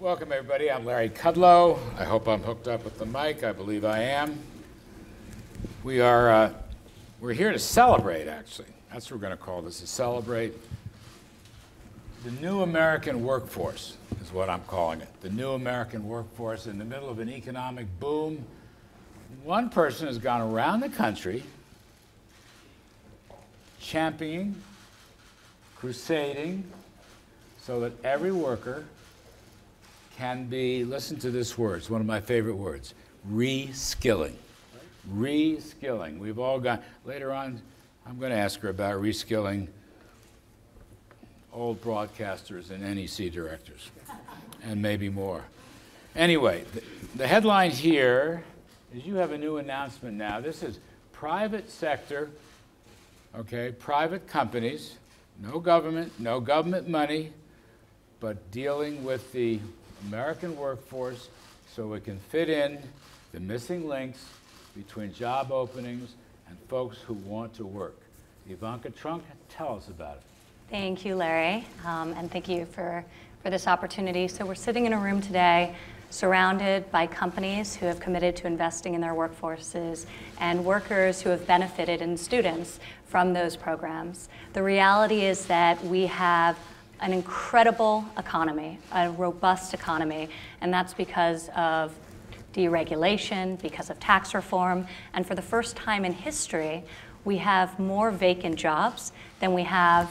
Welcome, everybody. I'm Larry Kudlow. I hope I'm hooked up with the mic. I believe I am. We're here to celebrate, actually. That's what we're going to call this, to celebrate the new American workforce, is what I'm calling it. The new American workforce in the middle of an economic boom. One person has gone around the country championing, crusading, so that every worker can be, listen to this word, it's one of my favorite words, reskilling. Reskilling. We've all got, later on, I'm going to ask her about reskilling old broadcasters and NEC directors, and maybe more. Anyway, the headline here is you have a new announcement now. This is private sector, okay, private companies, no government money, but dealing with the American workforce so it can fit in the missing links between job openings and folks who want to work. Ivanka Trunk, tell us about it. Thank you, Larry, and thank you for this opportunity. So we're sitting in a room today surrounded by companies who have committed to investing in their workforces and workers who have benefited and students from those programs. The reality is that we have an incredible economy, a robust economy, and that's because of deregulation, because of tax reform, and for the first time in history, we have more vacant jobs than we have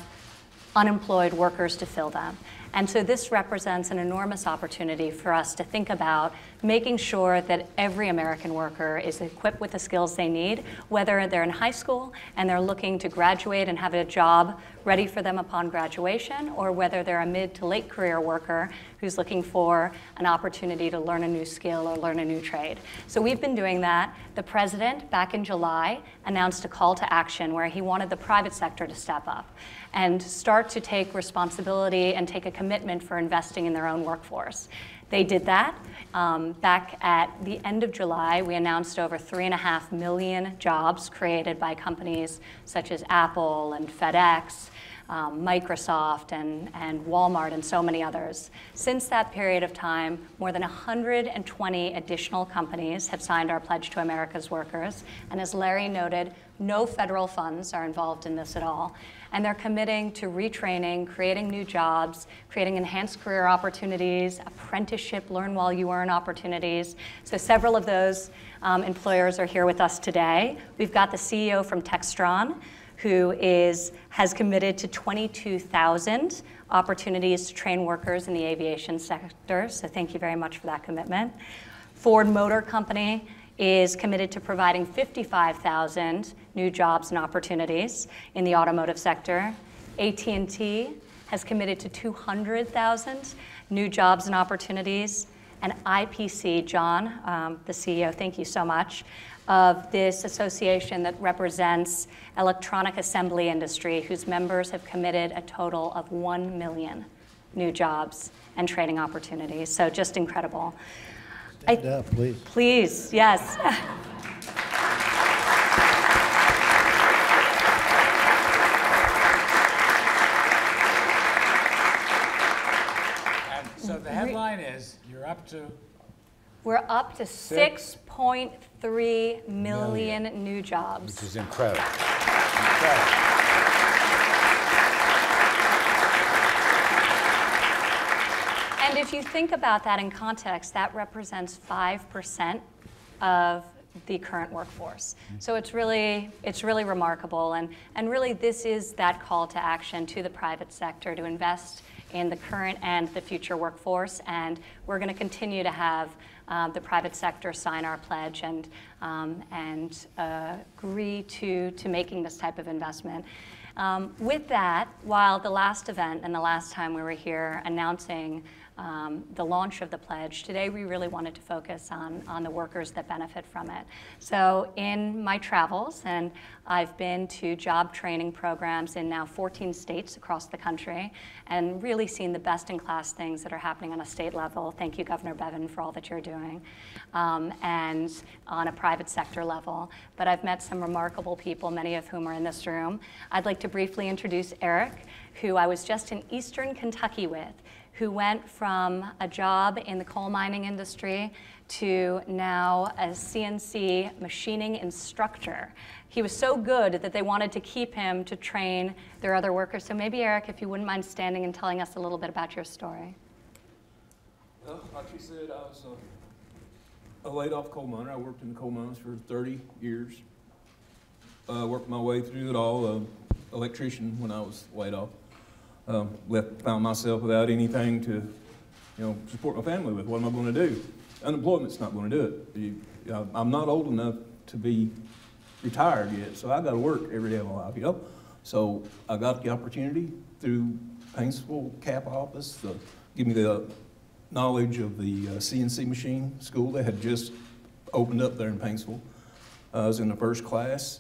unemployed workers to fill them. And so this represents an enormous opportunity for us to think about making sure that every American worker is equipped with the skills they need, whether they're in high school and they're looking to graduate and have a job ready for them upon graduation, or whether they're a mid to late career worker who's looking for an opportunity to learn a new skill or learn a new trade. So we've been doing that. The president, back in July, announced a call to action where he wanted the private sector to step up and start to take responsibility and take a commitment for investing in their own workforce. They did that. Back at the end of July, we announced over 3.5 million jobs created by companies such as Apple and FedEx, Microsoft and Walmart and so many others. Since that period of time, more than 120 additional companies have signed our Pledge to America's Workers. And as Larry noted, no federal funds are involved in this at all. And they're committing to retraining, creating new jobs, creating enhanced career opportunities, apprenticeship, learn while you earn opportunities. So several of those employers are here with us today. We've got the CEO from Textron, who has committed to 22,000 opportunities to train workers in the aviation sector. So thank you very much for that commitment. Ford Motor Company is committed to providing 55,000 new jobs and opportunities in the automotive sector. AT&T has committed to 200,000 new jobs and opportunities. And IPC, John, the CEO, thank you so much, of this association that represents electronic assembly industry, whose members have committed a total of 1 million new jobs and training opportunities. So just incredible. Stand up, please. Please, yes. And so the headline is, you're up to? We're up to 6.3 million new jobs. Which is incredible. Incredible. And if you think about that in context, that represents 5% of the current workforce. So it's really remarkable. And really this is that call to action to the private sector to invest in the current and the future workforce. And we're going to continue to have the private sector sign our pledge and agree to making this type of investment. With that, while the last event and the last time we were here announcing the launch of the pledge, today we really wanted to focus on the workers that benefit from it. So in my travels, and I've been to job training programs in now 14 states across the country and really seen the best-in-class things that are happening on a state level. Thank you, Governor Bevin, for all that you're doing, and on a private sector level. But I've met some remarkable people, many of whom are in this room. I'd like to briefly introduce Eric, who I was just in Eastern Kentucky with, who went from a job in the coal mining industry to now a CNC machining instructor. He was so good that they wanted to keep him to train their other workers. So maybe, Eric, if you wouldn't mind standing and telling us a little bit about your story. Well, like you said, I was a laid-off coal miner. I worked in the coal mines for 30 years. Worked my way through it all. Electrician when I was laid off. Found myself without anything to, support my family with. What am I going to do? Unemployment's not going to do it. I'm not old enough to be retired yet, so I got to work every day of my life, So I got the opportunity through Paintsville CAP office to give me the knowledge of the CNC machine school that had just opened up there in Paintsville. I was in the first class,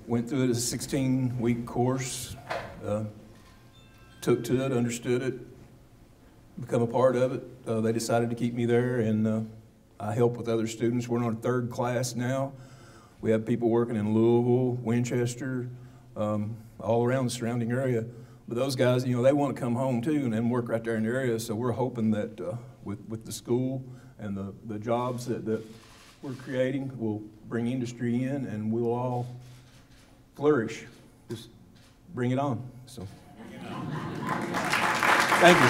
went through it as a 16-week course, took to it, understood it, become a part of it. They decided to keep me there, and I help with other students. We're in our third class now. We have people working in Louisville, Winchester, all around the surrounding area. But those guys, they want to come home too and then work right there in the area. So we're hoping that with the school and the jobs that we're creating will bring industry in, and we'll all flourish. Just bring it on. So, thank you.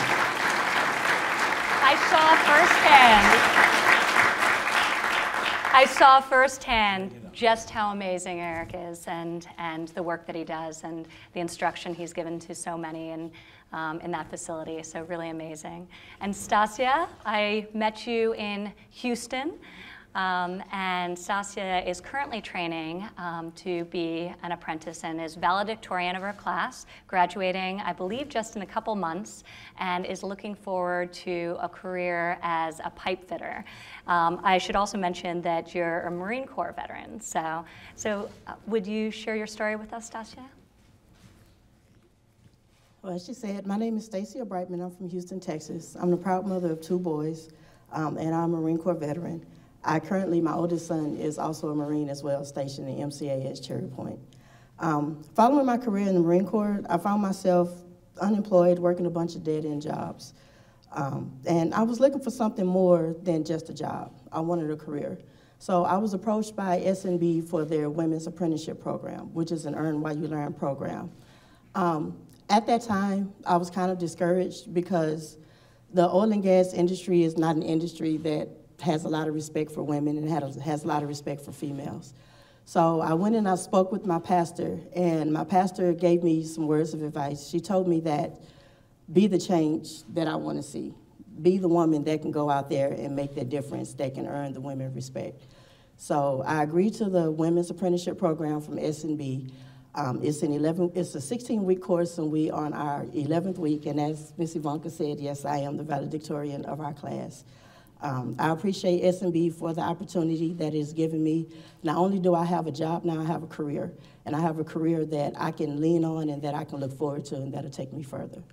I saw firsthand just how amazing Eric is and the work that he does and the instruction he's given to so many in that facility. So really amazing. And Stasia, I met you in Houston. And Stasia is currently training to be an apprentice and is valedictorian of her class, graduating, I believe, just in a couple months, and is looking forward to a career as a pipe fitter. I should also mention that you're a Marine Corps veteran. So would you share your story with us, Stasia? Well, as she said, my name is Stacia Brightman. I'm from Houston, Texas. I'm the proud mother of 2 boys, and I'm a Marine Corps veteran. My oldest son is also a Marine as well, stationed in MCAS Cherry Point. Following my career in the Marine Corps, I found myself unemployed, working a bunch of dead-end jobs. And I was looking for something more than just a job. I wanted a career. So I was approached by SNB for their Women's Apprenticeship Program, which is an Earn While You Learn program. At that time, I was kind of discouraged because the oil and gas industry is not an industry that has a lot of respect for women and has a lot of respect for females. So I went and I spoke with my pastor, and my pastor gave me some words of advice. She told me that be the change that I want to see. Be the woman that can go out there and make that difference, that can earn the women respect. So I agreed to the Women's Apprenticeship Program from S&B. It's a 16-week course, and we are on our 11th week, and as Ms. Ivanka said, yes, I am the valedictorian of our class. I appreciate S&B for the opportunity that it's given me. Not only do I have a job, now I have a career. And I have a career that I can lean on and that I can look forward to and that'll take me further.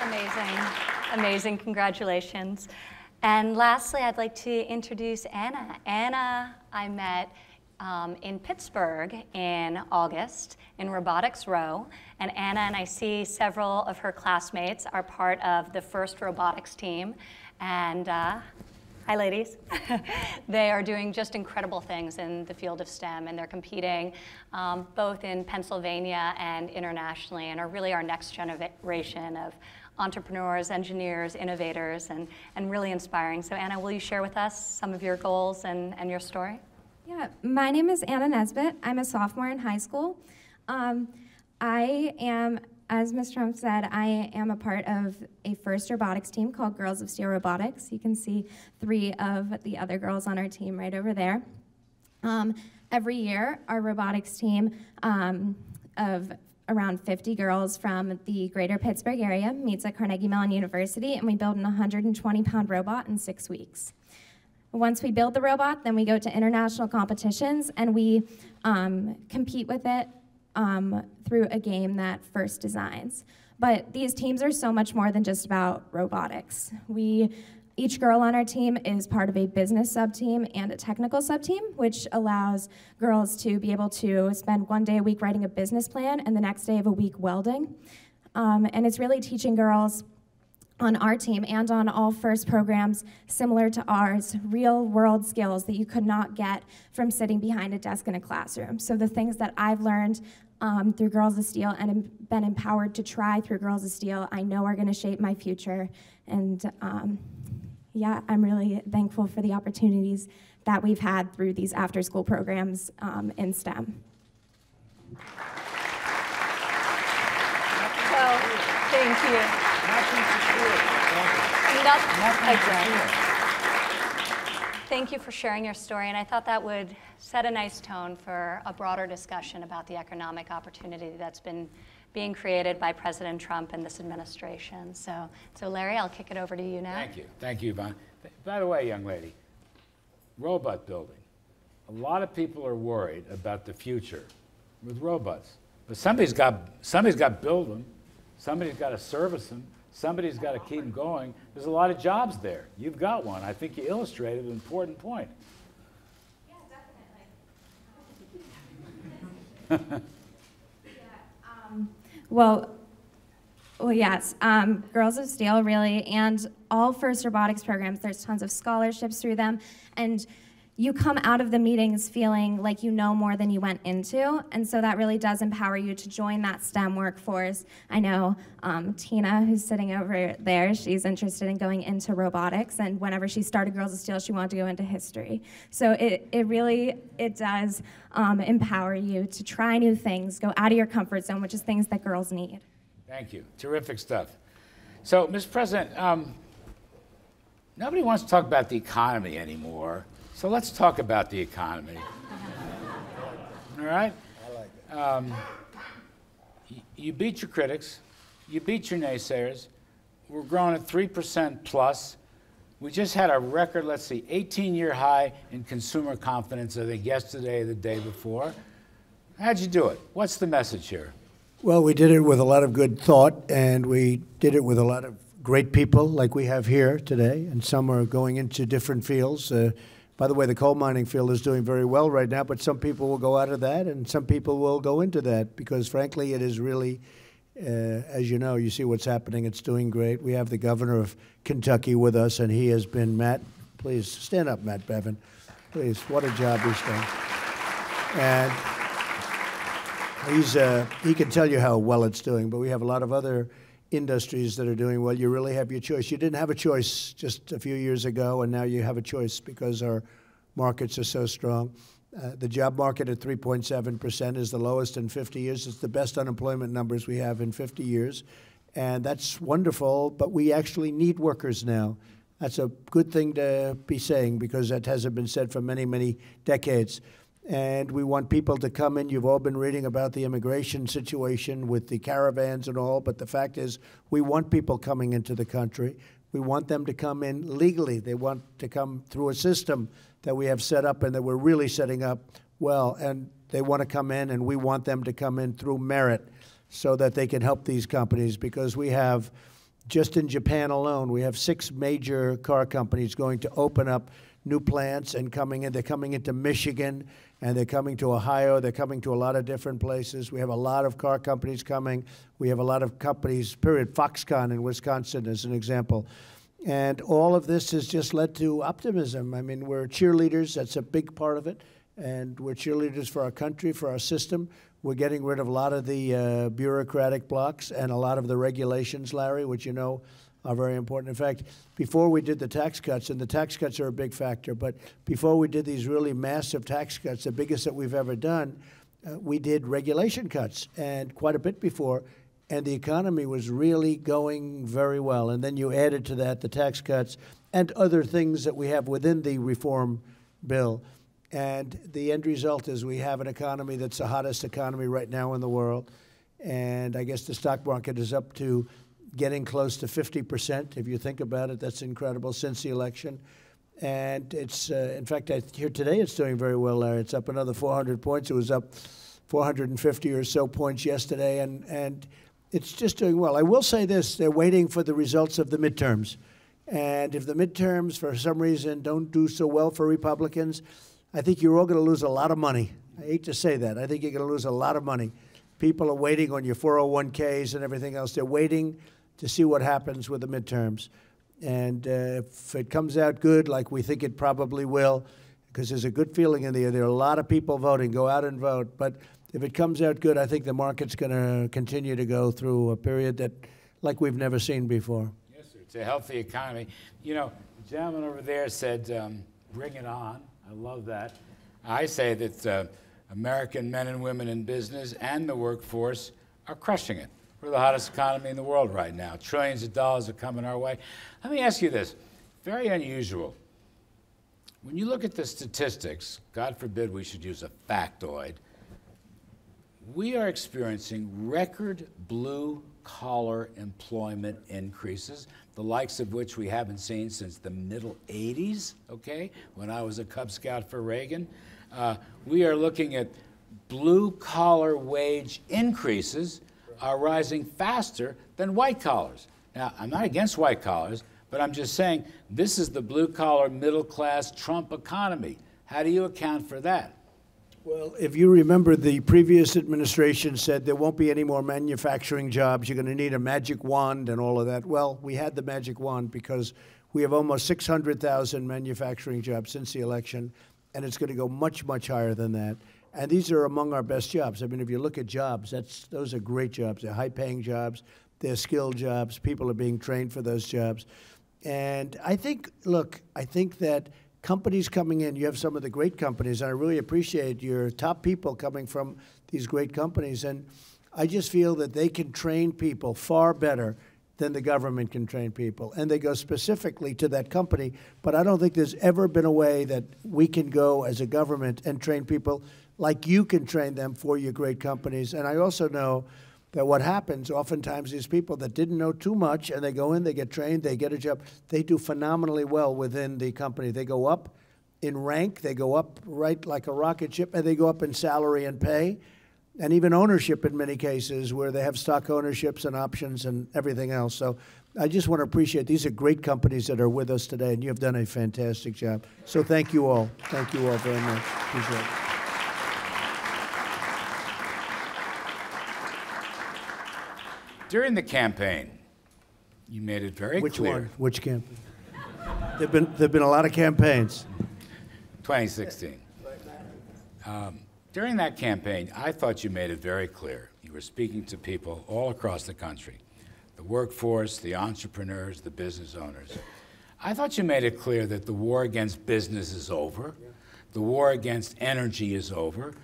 Amazing, amazing, congratulations. And lastly, I'd like to introduce Anna. Anna, I met in Pittsburgh in August in Robotics Row, and Anna and I see several of her classmates are part of the first robotics team, and hi ladies. They are doing just incredible things in the field of STEM, and they're competing both in Pennsylvania and internationally, and are really our next generation of entrepreneurs, engineers, innovators, and really inspiring. So Anna, will you share with us some of your goals and your story? Yeah, my name is Anna Nesbitt. I'm a sophomore in high school. I am, as Ms. Trump said, I am a part of a first robotics team called Girls of Steel Robotics. You can see 3 of the other girls on our team right over there. Every year, our robotics team of around 50 girls from the greater Pittsburgh area meets at Carnegie Mellon University, and we build an 120-pound robot in 6 weeks. Once we build the robot, then we go to international competitions, and we compete with it through a game that FIRST designs. But these teams are so much more than just about robotics. We Each girl on our team is part of a business sub-team and a technical sub-team, which allows girls to be able to spend one day a week writing a business plan and the next day of a week welding. And it's really teaching girls on our team and on all FIRST programs similar to ours, real-world skills that you could not get from sitting behind a desk in a classroom. So the things that I've learned through Girls of Steel and been empowered to try through Girls of Steel, I know are going to shape my future. And yeah, I'm really thankful for the opportunities that we've had through these after-school programs in STEM. Well, thank you. Thank you for sharing your story, and I thought that would set a nice tone for a broader discussion about the economic opportunity that's been being created by President Trump and this administration. So Larry, I'll kick it over to you now. Thank you. Thank you, Yvonne. By the way, young lady, robot building. A lot of people are worried about the future with robots. But somebody's got to build them. Somebody's got to service them. Somebody's got to keep them going. There's a lot of jobs there. You've got one. I think you illustrated an important point. Yeah, definitely. Well, yes, Girls of Steel really, and all FIRST robotics programs, there's tons of scholarships through them, and you come out of the meetings feeling like you know more than you went into, and so that really does empower you to join that STEM workforce. I know Tina, who's sitting over there, she's interested in going into robotics, and whenever she started Girls of Steel, she wanted to go into history. So it really does empower you to try new things, go out of your comfort zone, which is things that girls need. Thank you. Terrific stuff. So, Mr. President, nobody wants to talk about the economy anymore. So let's talk about the economy. All right? I like it. You beat your critics. You beat your naysayers. We're growing at 3% plus. We just had a record, let's see, 18-year high in consumer confidence, I think yesterday or the day before. How'd you do it? What's the message here? Well, we did it with a lot of good thought, and we did it with a lot of great people like we have here today, and some are going into different fields. By the way, the coal mining field is doing very well right now, but some people will go out of that, and some people will go into that because, frankly, it is really, as you know, you see what's happening. It's doing great. We have the governor of Kentucky with us, and he has been, Matt, please stand up, Matt Bevin. Please, what a job he's done. And he can tell you how well it's doing, but we have a lot of other industries that are doing well. You really have your choice. You didn't have a choice just a few years ago, and now you have a choice because our markets are so strong. The job market at 3.7% is the lowest in 50 years. It's the best unemployment numbers we have in 50 years, and that's wonderful, but we actually need workers now. That's a good thing to be saying because that hasn't been said for many, many decades. And we want people to come in. You've all been reading about the immigration situation with the caravans and all, but the fact is we want people coming into the country. We want them to come in legally. They want to come through a system that we have set up and that we're really setting up well. And they want to come in, and we want them to come in through merit so that they can help these companies because we have, just in Japan alone, we have 6 major car companies going to open up new plants and coming in. They're coming into Michigan, and they're coming to Ohio. They're coming to a lot of different places. We have a lot of car companies coming. We have a lot of companies, period. Foxconn in Wisconsin is an example. And all of this has just led to optimism. I mean, we're cheerleaders. That's a big part of it. And we're cheerleaders for our country, for our system. We're getting rid of a lot of the bureaucratic blocks and a lot of the regulations, Larry, which you know are very important. In fact, before we did the tax cuts, and the tax cuts are a big factor, but before we did these really massive tax cuts, the biggest that we've ever done, we did regulation cuts, and quite a bit before, and the economy was really going very well. And then you added to that the tax cuts and other things that we have within the reform bill. And the end result is we have an economy that's the hottest economy right now in the world. And I guess the stock market is up to getting close to 50%. If you think about it, that's incredible since the election. And it's, in fact, I hear today it's doing very well, Larry. It's up another 400 points. It was up 450 or so points yesterday, and it's just doing well. I will say this, they're waiting for the results of the midterms. And if the midterms, for some reason, don't do so well for Republicans, I think you're all going to lose a lot of money. I hate to say that. I think you're going to lose a lot of money. People are waiting on your 401ks and everything else. They're waiting to see what happens with the midterms. And if it comes out good, like we think it probably will, because there's a good feeling in the air, there are a lot of people voting. Go out and vote. But if it comes out good, I think the market's going to continue to go through a period that, like we've never seen before. Yes, sir. It's a healthy economy. You know, the gentleman over there said, bring it on. I love that. I say that American men and women in business and the workforce are crushing it. We're the hottest economy in the world right now. Trillions of dollars are coming our way. Let me ask you this. Very unusual. When you look at the statistics, God forbid we should use a factoid, we are experiencing record blue-collar employment increases, the likes of which we haven't seen since the middle 80s, okay, when I was a Cub Scout for Reagan. We are looking at blue-collar wage increases are rising faster than white collars. Now, I'm not against white collars, but I'm just saying this is the blue-collar, middle-class Trump economy. How do you account for that? Well, if you remember, the previous administration said there won't be any more manufacturing jobs. You're going to need a magic wand and all of that. Well, we had the magic wand because we have almost 600,000 manufacturing jobs since the election, and it's going to go much, much higher than that. And these are among our best jobs. I mean, if you look at jobs, those are great jobs. They're high-paying jobs. They're skilled jobs. People are being trained for those jobs. And I think, look, I think that companies coming in, you have some of the great companies, and I really appreciate your top people coming from these great companies. And I just feel that they can train people far better than the government can train people. And they go specifically to that company. But I don't think there's ever been a way that we can go as a government and train people like you can train them for your great companies. And I also know that what happens, oftentimes these people that didn't know too much, and they go in, they get trained, they get a job, they do phenomenally well within the company. They go up in rank, they go up right like a rocket ship, and they go up in salary and pay, and even ownership in many cases where they have stock ownerships and options and everything else. So I just want to appreciate, these are great companies that are with us today, and you have done a fantastic job. So thank you all. Thank you all very much. Appreciate it. During the campaign, you made it very Which clear. one? Which campaign? There've been a lot of campaigns. 2016. During that campaign, I thought you made it very clear. You were speaking to people all across the country, the workforce, the entrepreneurs, the business owners. I thought you made it clear that the war against business is over. The war against energy is over.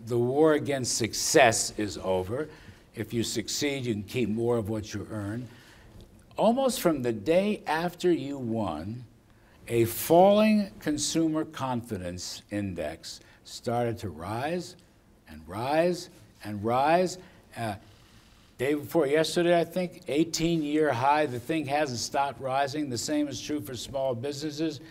The war against success is over. If you succeed, you can keep more of what you earn. Almost from the day after you won, a falling consumer confidence index started to rise and rise and rise. Day before yesterday, I think, 18-year high. The thing hasn't stopped rising. The same is true for small businesses.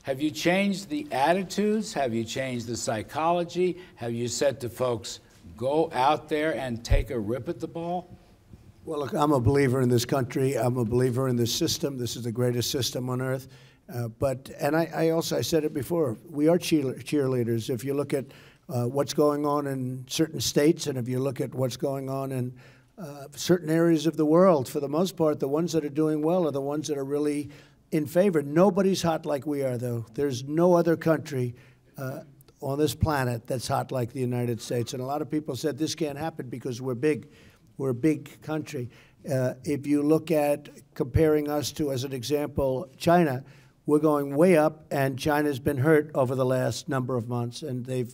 Have you changed the attitudes? Have you changed the psychology? Have you said to folks, go out there and take a rip at the ball? Well, look, I'm a believer in this country. I'm a believer in this system. This is the greatest system on earth. I said it before, we are cheerleaders. If you look at what's going on in certain states, and if you look at what's going on in certain areas of the world, for the most part, the ones that are doing well are the ones that are really in favor. Nobody's hot like we are, though. There's no other country on this planet that's hot like the United States. And a lot of people said this can't happen because we're big. We're a big country. If you look at comparing us to, as an example, China, we're going way up, and China's been hurt over the last number of months, and they're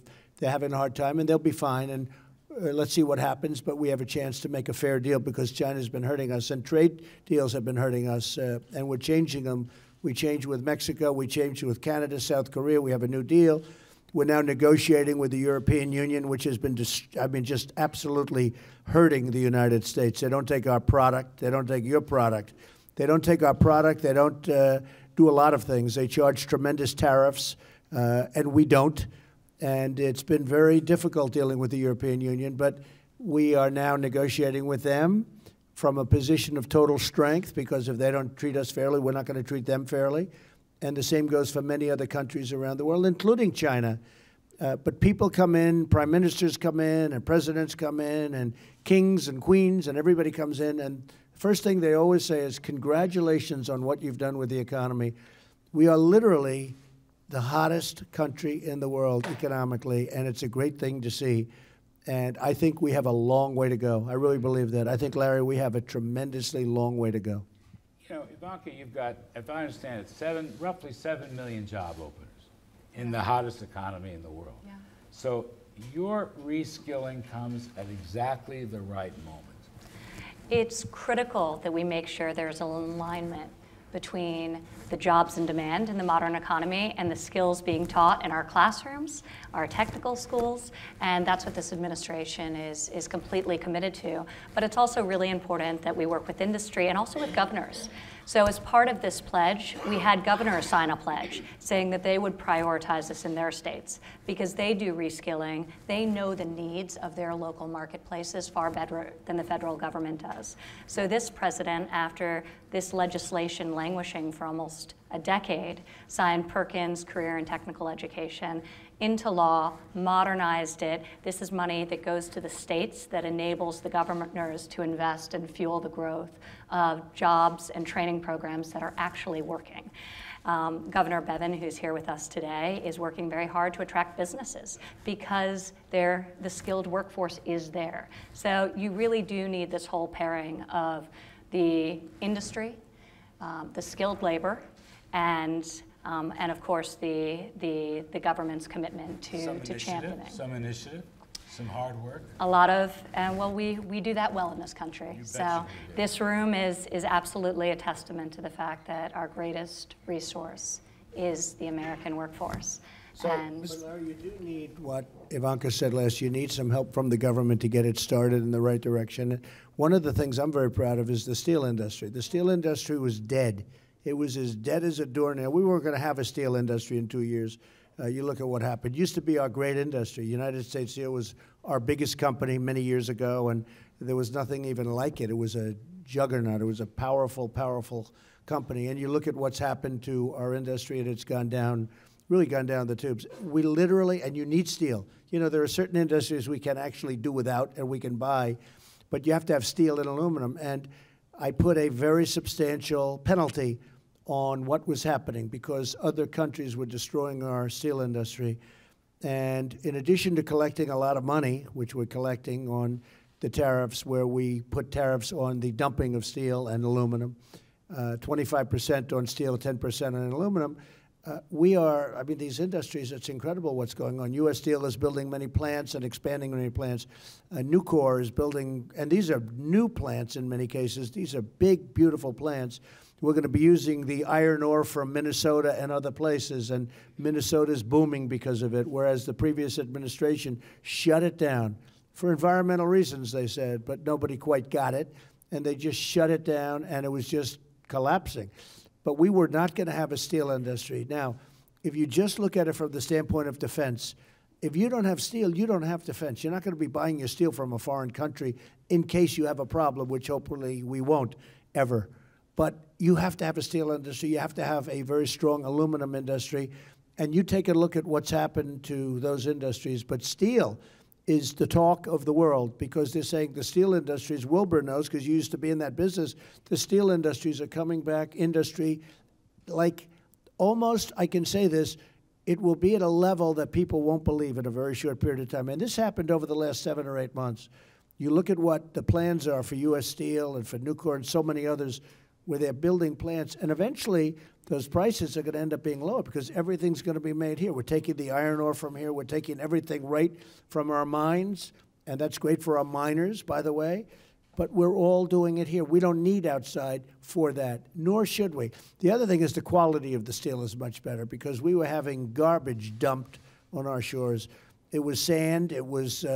having a hard time, and they'll be fine. And let's see what happens, but we have a chance to make a fair deal because China's been hurting us, and trade deals have been hurting us, and we're changing them. We changed with Mexico. We changed with Canada, South Korea. We have a new deal. We're now negotiating with the European Union, which has been just absolutely hurting the United States. They don't take our product. They don't take your product. They don't take our product. They don't do a lot of things. They charge tremendous tariffs, and we don't. And it's been very difficult dealing with the European Union, but we are now negotiating with them. from a position of total strength, because if they don't treat us fairly, we're not going to treat them fairly. And the same goes for many other countries around the world, including China. But people come in, prime ministers come in, and presidents come in, and kings and queens, and everybody comes in. And the first thing they always say is, congratulations on what you've done with the economy. We are literally the hottest country in the world economically, and it's a great thing to see. And I think we have a long way to go. I really believe that. I think, Larry, we have a tremendously long way to go. You know, Ivanka, you've got, if I understand it, roughly 7 million job openers in the hottest economy in the world. Yeah. So your reskilling comes at exactly the right moment. It's critical that we make sure there's an alignment between the jobs in demand in the modern economy and the skills being taught in our classrooms, our technical schools, and that's what this administration is completely committed to. But it's also really important that we work with industry and also with governors. So as part of this pledge, we had governors sign a pledge saying that they would prioritize this in their states because they do reskilling. They know the needs of their local marketplaces far better than the federal government does. So this president, after this legislation languishing for almost a decade, signed Perkins Career and Technical Education into law, modernized it. This is money that goes to the states that enables the governors to invest and fuel the growth of jobs and training programs that are actually working. Governor Bevin, who's here with us today, is working very hard to attract businesses because the skilled workforce is there. So you really do need this whole pairing of the industry, the skilled labor, and of course the government's commitment to championing. Some initiative, some hard work. A lot of, well, we do that well in this country. So this room is absolutely a testament to the fact that our greatest resource is the American workforce. So, but Larry, you do need what Ivanka said last. You need some help from the government to get it started in the right direction. One of the things I'm very proud of is the steel industry. The steel industry was dead. It was as dead as a doornail. We weren't going to have a steel industry in 2 years. You look at what happened. It used to be our great industry. United States Steel was our biggest company many years ago, and there was nothing even like it. It was a juggernaut. It was a powerful, powerful company. And you look at what's happened to our industry, and it's gone down, really gone down the tubes. We literally, and you need steel. You know, there are certain industries we can actually do without and we can buy, but you have to have steel and aluminum. And I put a very substantial penalty on what was happening because other countries were destroying our steel industry. And in addition to collecting a lot of money, which we're collecting on the tariffs, where we put tariffs on the dumping of steel and aluminum, 25% on steel, 10% on aluminum, I mean, these industries, it's incredible what's going on. U.S. Steel is building many plants and expanding many plants. Nucor is building, and these are new plants in many cases. These are big, beautiful plants. We're going to be using the iron ore from Minnesota and other places, and Minnesota's booming because of it, whereas the previous administration shut it down. For environmental reasons, they said, but nobody quite got it, and they just shut it down, and it was just collapsing. But we were not going to have a steel industry. Now, if you just look at it from the standpoint of defense, if you don't have steel, you don't have defense. You're not going to be buying your steel from a foreign country in case you have a problem, which hopefully we won't ever. But you have to have a steel industry. You have to have a very strong aluminum industry. And you take a look at what's happened to those industries. But steel is the talk of the world because they're saying the steel industries, Wilbur knows because you used to be in that business, the steel industries are coming back, industry, like almost, I can say this, it will be at a level that people won't believe in a very short period of time. And this happened over the last 7 or 8 months. You look at what the plans are for U.S. Steel and for Nucor and so many others where they're building plants, and eventually those prices are going to end up being lower because everything's going to be made here. We're taking the iron ore from here. We're taking everything right from our mines, and that's great for our miners, by the way, but we're all doing it here. We don't need outside for that, nor should we. The other thing is the quality of the steel is much better because we were having garbage dumped on our shores. It was sand. It was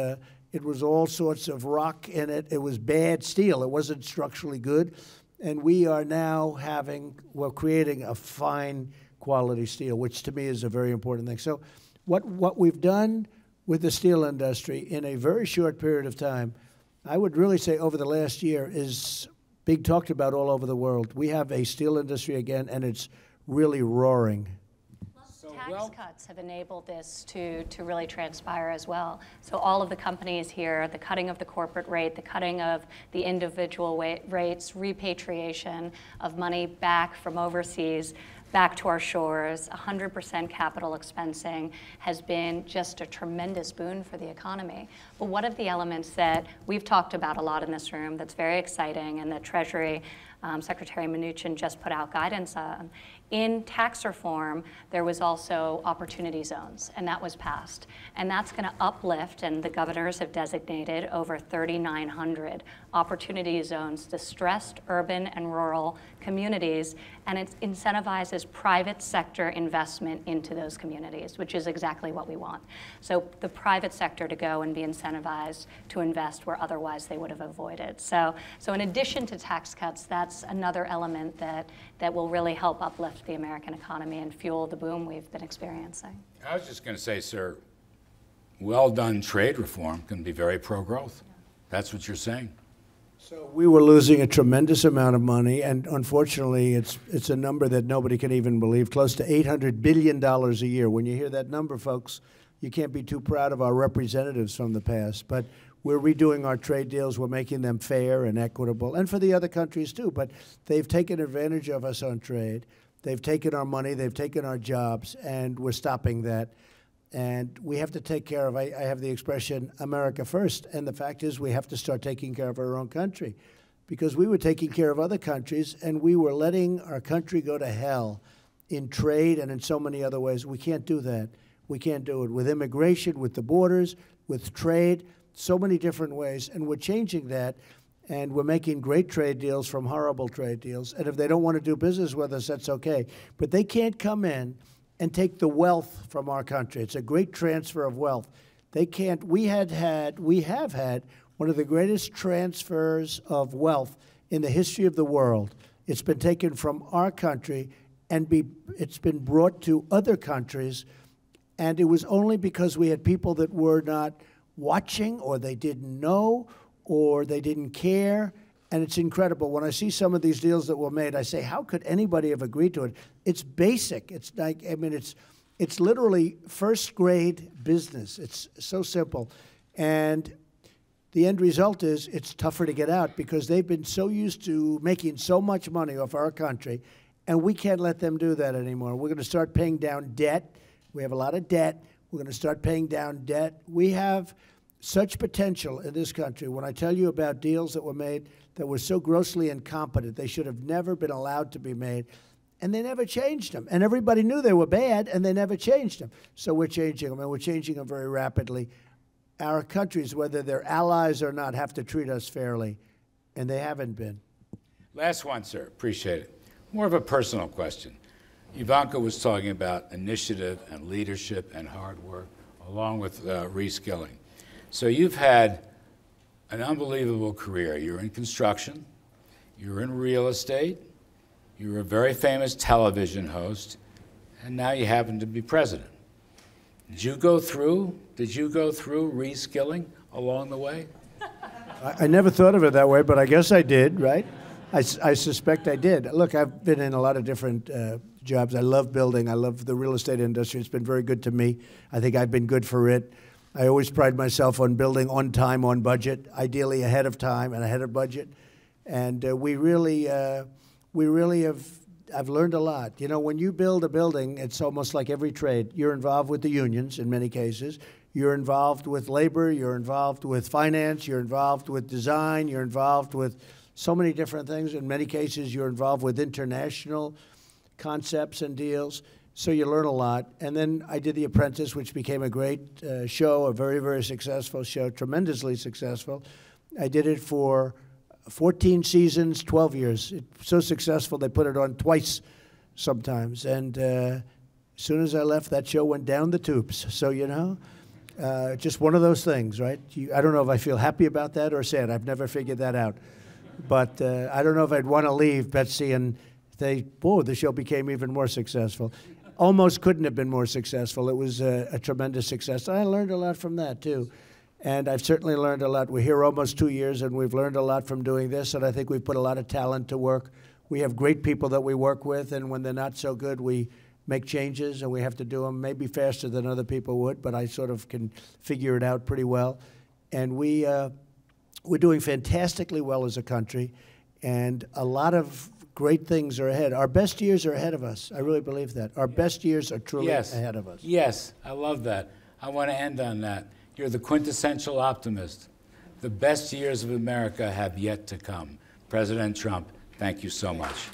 all sorts of rock in it. It was bad steel. It wasn't structurally good. And we are now we're creating a fine quality steel, which to me is a very important thing. So what we've done with the steel industry in a very short period of time I would really say over the last year is being talked about all over the world. We have a steel industry again, and it's really roaring. Tax cuts have enabled this to really transpire as well. So all of the companies here, the cutting of the corporate rate, the cutting of the individual rates, repatriation of money back from overseas, back to our shores, 100% capital expensing has been just a tremendous boon for the economy. But one of the elements that we've talked about a lot in this room that's very exciting and that Treasury Secretary Mnuchin just put out guidance on, in tax reform, there was also opportunity zones, and that was passed. And that's going to uplift, and the governors have designated over 3,900 opportunity zones, distressed urban and rural communities, and it incentivizes private sector investment into those communities, which is exactly what we want. So the private sector to go and be incentivized to invest where otherwise they would have avoided. So in addition to tax cuts, that's another element that will really help uplift the American economy and fuel the boom we've been experiencing. I was just going to say, sir, well-done trade reform can be very pro-growth. That's what you're saying. So we were losing a tremendous amount of money, and unfortunately, it's a number that nobody can even believe, close to $800 billion a year. When you hear that number, folks, you can't be too proud of our representatives from the past. But we're redoing our trade deals. We're making them fair and equitable, and for the other countries too. But they've taken advantage of us on trade. They've taken our money. They've taken our jobs, and we're stopping that. And we have to take care of, I have the expression, America first. And the fact is we have to start taking care of our own country, because we were taking care of other countries, and we were letting our country go to hell in trade and in so many other ways. We can't do that. We can't do it with immigration, with the borders, with trade, so many different ways. And we're changing that, and we're making great trade deals from horrible trade deals. And if they don't want to do business with us, that's okay. But they can't come in and take the wealth from our country. It's a great transfer of wealth. They can't. We have had one of the greatest transfers of wealth in the history of the world. It's been taken from our country and it's been brought to other countries, and it was only because we had people that were not watching, or they didn't know, or they didn't care. And it's incredible. When I see some of these deals that were made, I say, how could anybody have agreed to it? It's basic. It's like, I mean, it's literally first grade business. It's so simple. And the end result is it's tougher to get out, because they've been so used to making so much money off our country, and we can't let them do that anymore. We're going to start paying down debt. We have a lot of debt. We're going to start paying down debt. We have such potential in this country. When I tell you about deals that were made that were so grossly incompetent, they should have never been allowed to be made, and they never changed them. And everybody knew they were bad, and they never changed them. So we're changing them, and we're changing them very rapidly. Our countries, whether they're allies or not, have to treat us fairly, and they haven't been. Last one, sir. Appreciate it. More of a personal question. Ivanka was talking about initiative and leadership and hard work, along with reskilling. So you've had an unbelievable career. You're in construction, you're in real estate, you're a very famous television host, and now you happen to be president. Did you go through reskilling along the way? I never thought of it that way, but I guess I did, right? I suspect I did. Look, I've been in a lot of different jobs. I love building. I love the real estate industry. It's been very good to me. I think I've been good for it. I always pride myself on building on time, on budget, ideally ahead of time and ahead of budget. And we really have, I've learned a lot. You know, when you build a building, it's almost like every trade. You're involved with the unions in many cases. You're involved with labor. You're involved with finance. You're involved with design. You're involved with so many different things. In many cases, you're involved with international concepts and deals. So you learn a lot. And then I did The Apprentice, which became a great show, a very, very successful show, tremendously successful. I did it for 14 seasons, 12 years. It's so successful, they put it on twice sometimes. And as soon as I left, that show went down the tubes. So, you know, just one of those things, right? I don't know if I feel happy about that or sad. I've never figured that out. But I don't know if I'd want to leave, Betsy, and the show became even more successful. Almost couldn't have been more successful. It was a tremendous success. I learned a lot from that, too. And I've certainly learned a lot. We're here almost 2 years, and we've learned a lot from doing this, and I think we've put a lot of talent to work. We have great people that we work with, and when they're not so good, we make changes, and we have to do them maybe faster than other people would, but I sort of can figure it out pretty well. And we're doing fantastically well as a country, and a lot of great things are ahead. Our best years are ahead of us. I really believe that. Our best years are truly ahead of us. Yes, I love that. I want to end on that. You're the quintessential optimist. The best years of America have yet to come. President Trump, thank you so much.